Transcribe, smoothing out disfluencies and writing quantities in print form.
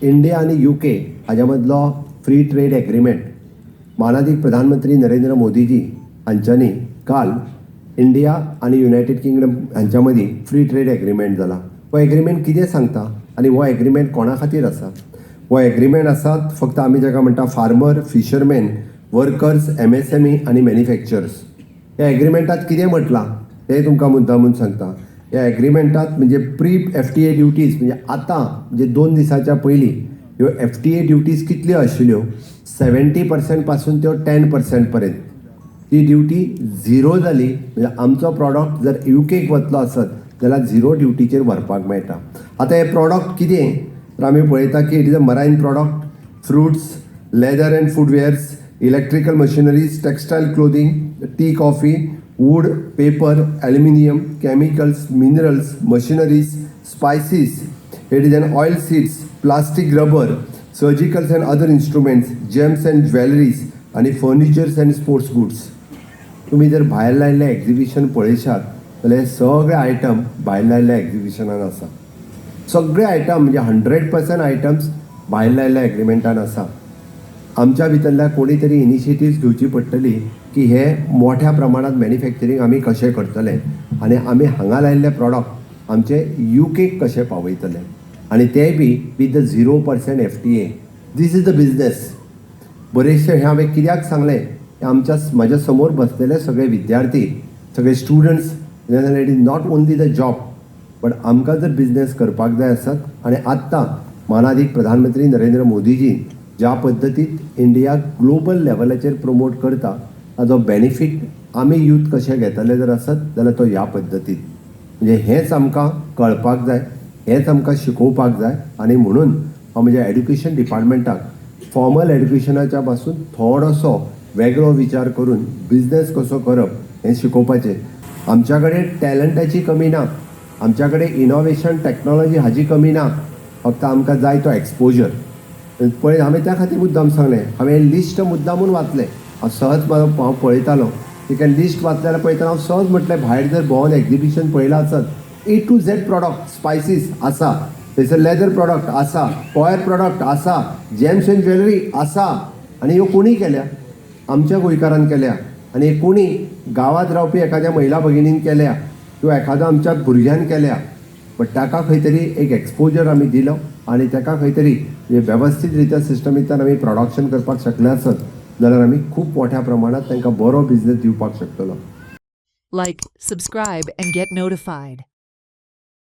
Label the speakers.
Speaker 1: India आणि UK हाच्या मदलो फ्री ट्रेड एग्रीमेंट माननीय प्रधानमंत्री नरेंद्र मोदीजी हांच्यांनी काल इंडिया आणि युनायटेड किंगडम हांच्या मदीं फ्री ट्रेड एग्रीमेंट जाला. हो एग्रीमेंट कितें सांगता आनी हो एग्रीमेंट कोणा खातीर आसा? हो एग्रीमेंट आसा फक्त आमी जाका म्हणटा फार्मर, फिशरमॅन, वर्कर्स, MSME आनी मॅन्युफॅक्चरर्स. ह्या एग्रीमेंटात कितें म्हटलां तें तुमकां मुद्दामून सांगता. ह्या एग्रीमेंटात म्हणजे प्री FTA ड्युटीज म्हणजे आतां म्हणजे 2 दिसाच्या पयलीं ह्यो FTA ड्युटीज कितल्यो आशिल्ल्यो 70% पासून त्यो 10% पर्यंत ती ड्युटी झिरो जाली. म्हणजे आमचो प्रॉडक्ट जर UKक वतलो आसत जाल्यार झिरो ड्युटीचेर व्हरपाक मेळटा. आतां हे प्रॉडक्ट कितें तर आमी पळयता की it is a marine product, fruits, leather and footwears, electrical machineries, textile clothing, tea coffee, wood, paper, aluminium, chemicals, minerals, machineries, spices, it is an oil seeds, plastic rubber, surgicals and other instruments, gems and jewelries, आणि furnitures and sports goods. तुम्ही जर भायर लायिल्लें exhibition पळयशात जाल्यार हे सगळे item भायर लायिल्ल्या एक्झिबिशनान आसा. सगळे आयटम म्हणजे 100% आयटम्स भायर लायिल्ल्या एग्रीमेंटान आसा. आमच्या भितरल्या कोणी तरी इनिशिएटिव्स घेवची पडटली की हे मोठ्या प्रमाणात मॅन्युफॅक्चरींग आमी कशें करतले आनी आमी हांगा लायिल्ले प्रॉडक्ट आमचे UKक कशें पावयतले आनी तेय बी with the 0% FTA. This is the business. बरेचशे हे हांवें कित्याक सांगलें की म्हाज्या समोर बसलेले सगळे विद्यार्थी, सगळे students, it is not only the job but आमकां जर बिझनेस करपाक जाय आसत आनी आत्तां माननीय प्रधानमंत्री नरेंद्र मोदीजी ज्या पद्दतीन इंडिया ग्लोबल लेवलाचेर प्रमोट करता ताजो बेनिफीट आमी यूथ कशें घेतले जर आसत जाल्यार तो ह्या पद्दतीन. म्हणजे हेंच आमकां कळपाक जाय, हेंच आमकां शिकोवपाक जाय आनी म्हणून हांव म्हज्या एड्युकेशन डिपार्टमेंटाक फॉर्मल एड्युकेशनाच्या पासून थोडोसो वेगळो विचार करून बिझनेस कसो करप हें शिकोवपाचें. आमच्या कडेन टॅलंटाची कमी ना, आमच्या कडेन इनोवेशन टॅक्नॉलॉजी हाजी कमी ना, फक्त आमकां जाय तो एक्सपोजर. पळय हांवें त्या खातीर मुद्दाम सांगलें, हांवें लिस्ट मुद्दामून वाचलें. हांव सहज हांव पळयतालो एक लिस्ट वाचल्यार पळयतना हांव सहज म्हटलें भायर जर भोंवन एक्झिबिशन पळयलां आसत A to Z product, spices आसा, थंयसर लेदर प्रॉडक्ट आसा, कॉयर प्रॉडक्ट आसा, जेम्स अँड ज्वेलरी आसा. आनी ह्यो कोणी केल्या? आमच्या गोंयकारान केल्या. आनी हे कोणी गांवांत रावपी एखाद्या महिला भगिनीन केल्या किंवा एखाद्या आमच्या भुरग्यान केल्या. बट ताका खंय तरी एक एक्सपोजर आमी दिलो आनी ताका खंय तरी वेवस्थीत रित्या सिस्टमितान आमी प्रोडक्शन करपाक शकले आसत जाल्यार आमी खूब मोठ्या प्रमाणात तांकां बरो बिझनेस दिवपाक शकतलो.
Speaker 2: Like, subscribe and get notified.